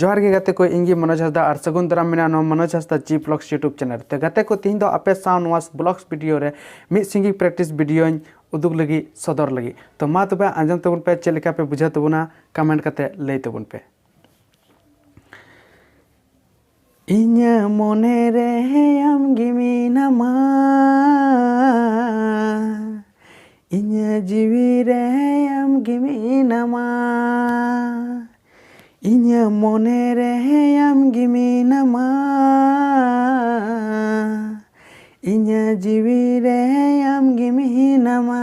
जोहार गे गाते को इंगी मनोज हंसदा और सगुन दाराम मेना नो मनोज हंसदा जी ब्लॉग्स यूट्यूब चैनल ते गाते को तीन दो आपे साव नोवा ब्लॉग्स वीडियो रे मिड सिंगिंग प्रैक्टिस वीडियो उदुग लगी सदर लगी तो मा तबे आंजम तबुन पे चेक लेका पे बुझा तबुना कमेंट कते लई तबुन पे। इन्या मोने रे आम गिमी नामा इन्या जीवी रे आम गिमी नामा इन्या मोने रे आम गिमी नामा इन्या जीवी रे आम गिमी नामा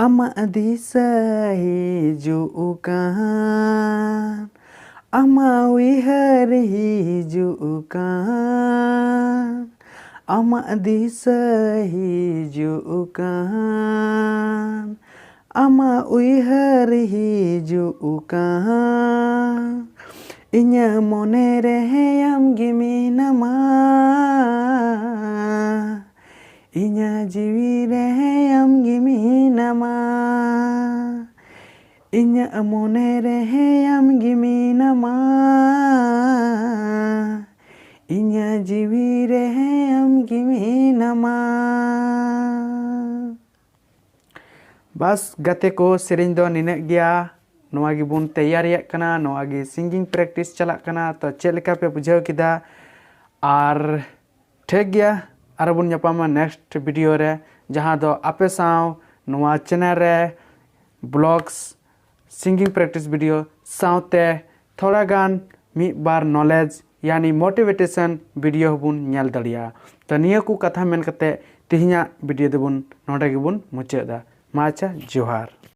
आमा दिसा हिजुkan ama wihar hijukan ama disa hijukan ama wihar hijukan inya monere am gimi nama inya jiwire am gimi nama inya monere am gimi nama inya jiwire am gimi nama। बस गाते को सेरिंग दो निने गया नोआ गी बुन तैयारी कना नोआ गी सिंगिंग प्रैक्टिस चला कना तो चेक लेका पे बुझाव किदा और ठीक गया और बुन न्यापामा नेक्स्ट वीडियो रे जहां दो आपे साव नोआ चैनल रे ब्लॉग्स सिंगिंग प्रैक्टिस वीडियो सावते थोड़ा गान मी बार नॉलेज यानी मोटिवेशन वीडियो बुन नेल दड़िया तो निया को कथा मेन कते तिहिया वीडियो देबुन नोडे गिबुन मुचादा माचा जोहार।